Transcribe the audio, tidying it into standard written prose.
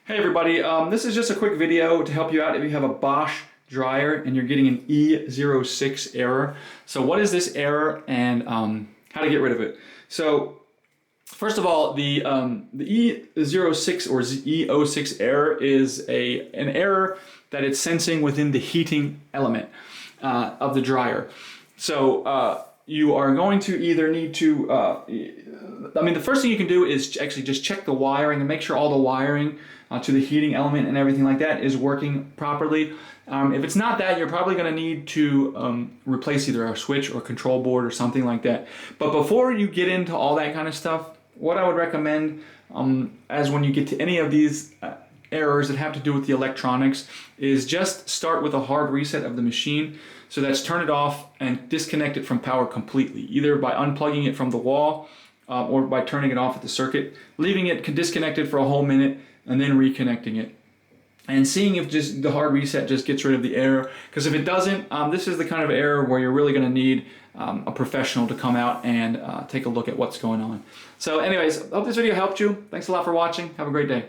Hey everybody, this is just a quick video to help you out if you have a Bosch dryer and you're getting an E06 error. So what is this error and how to get rid of it? So first of all, the E06 or E06 error is an error that it's sensing within the heating element of the dryer. So you are going to either need to, the first thing you can do is actually just check the wiring and make sure all the wiring to the heating element and everything like that is working properly. If it's not that, you're probably going to need to replace either a switch or control board or something like that. But before you get into all that kind of stuff, what I would recommend as when you get to any of these errors that have to do with the electronics is just start with a hard reset of the machine. So that's turn it off and disconnect it from power completely, either by unplugging it from the wall or by turning it off at the circuit, leaving it disconnected for a whole minute and then reconnecting it. And seeing if just the hard reset just gets rid of the error. Because if it doesn't, this is the kind of error where you're really going to need a professional to come out and take a look at what's going on. So anyways, I hope this video helped you. Thanks a lot for watching. Have a great day.